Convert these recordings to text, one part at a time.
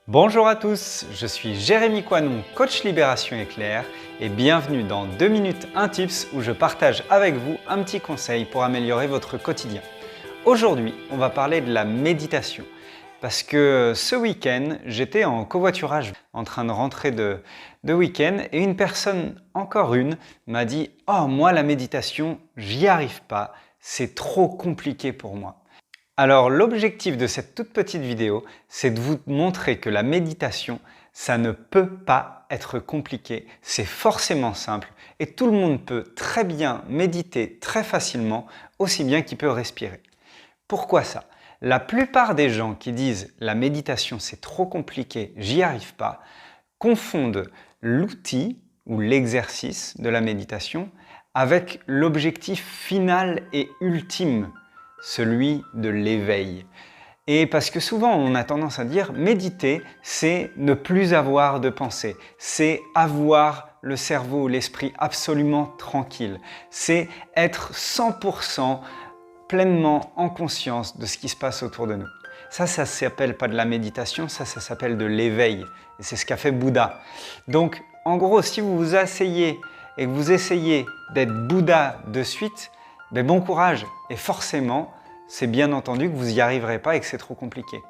Bonjour à tous, je suis Jérémy Coinon, coach Libération Éclair et bienvenue dans 2 minutes 1 tips où je partage avec vous un petit conseil pour améliorer votre quotidien. Aujourd'hui, on va parler de la méditation parce que ce week-end, j'étais en covoiturage en train de rentrer de week-end et une personne, encore une, m'a dit « Oh, moi la méditation, j'y arrive pas, c'est trop compliqué pour moi ». Alors l'objectif de cette toute petite vidéo, c'est de vous montrer que la méditation, ça ne peut pas être compliqué, c'est forcément simple et tout le monde peut très bien méditer très facilement, aussi bien qu'il peut respirer. Pourquoi ça? La plupart des gens qui disent « la méditation c'est trop compliqué, j'y arrive pas », confondent l'outil ou l'exercice de la méditation avec l'objectif final et ultime, celui de l'éveil. Et parce que souvent on a tendance à dire méditer, c'est ne plus avoir de pensée, c'est avoir le cerveau ou l'esprit absolument tranquille, c'est être 100% pleinement en conscience de ce qui se passe autour de nous. Ça s'appelle pas de la méditation, ça s'appelle de l'éveil. Et c'est ce qu'a fait Bouddha. Donc, en gros, si vous vous asseyez et que vous essayez d'être Bouddha de suite, ben bon courage. Et forcément, c'est bien entendu que vous n'y arriverez pas et que c'est trop compliqué.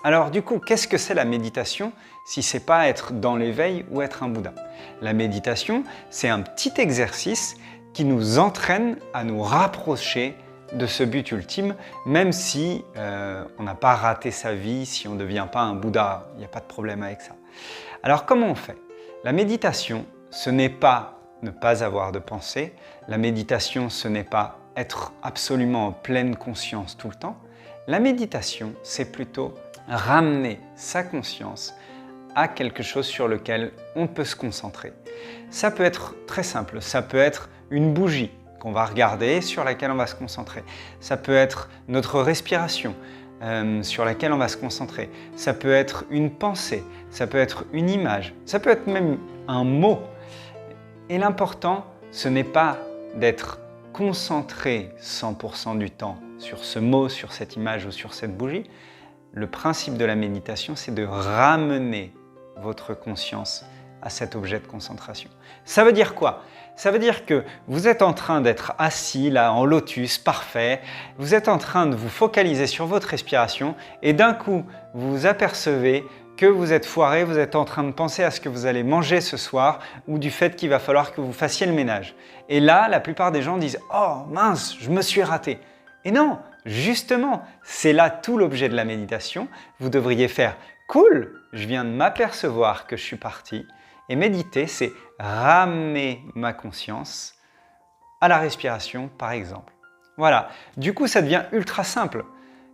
Alors du coup, qu'est-ce que c'est la méditation si ce n'est pas être dans l'éveil ou être un Bouddha? La méditation, c'est un petit exercice qui nous entraîne à nous rapprocher de ce but ultime, même si on n'a pas raté sa vie, si on ne devient pas un Bouddha, il n'y a pas de problème avec ça. Alors comment on fait? La méditation, ce n'est pas ne pas avoir de pensée, la méditation, ce n'est pas être absolument en pleine conscience tout le temps. La méditation, c'est plutôt ramener sa conscience à quelque chose sur lequel on peut se concentrer. Ça peut être très simple, ça peut être une bougie qu'on va regarder, sur laquelle on va se concentrer. Ça peut être notre respiration, sur laquelle on va se concentrer. Ça peut être une pensée, ça peut être une image, ça peut être même un mot. Et l'important, ce n'est pas d'être concentré 100% du temps sur ce mot, sur cette image ou sur cette bougie. Le principe de la méditation, c'est de ramener votre conscience à cet objet de concentration. Ça veut dire quoi? Ça veut dire que vous êtes en train d'être assis là en lotus, parfait, vous êtes en train de vous focaliser sur votre respiration et d'un coup, vous vous apercevez que vous êtes foiré, vous êtes en train de penser à ce que vous allez manger ce soir ou du fait qu'il va falloir que vous fassiez le ménage. Et là, la plupart des gens disent « Oh mince, je me suis raté ». Et non, justement, c'est là tout l'objet de la méditation. Vous devriez faire « Cool, je viens de m'apercevoir que je suis parti ». Et méditer, c'est ramener ma conscience à la respiration, par exemple. Voilà, du coup, ça devient ultra simple.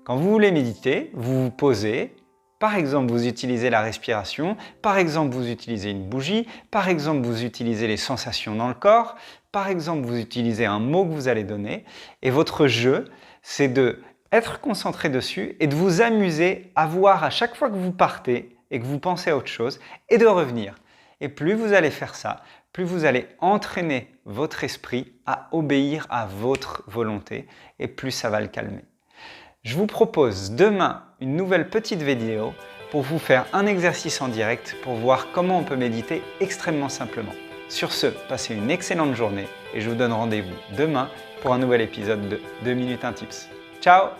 Quand vous voulez méditer, vous vous posez. Par exemple, vous utilisez la respiration, par exemple, vous utilisez une bougie, par exemple, vous utilisez les sensations dans le corps, par exemple, vous utilisez un mot que vous allez donner. Et votre jeu, c'est d'être concentré dessus et de vous amuser à voir à chaque fois que vous partez et que vous pensez à autre chose et de revenir. Et plus vous allez faire ça, plus vous allez entraîner votre esprit à obéir à votre volonté et plus ça va le calmer. Je vous propose demain une nouvelle petite vidéo pour vous faire un exercice en direct pour voir comment on peut méditer extrêmement simplement. Sur ce, passez une excellente journée et je vous donne rendez-vous demain pour un nouvel épisode de 2 minutes 1 tips. Ciao!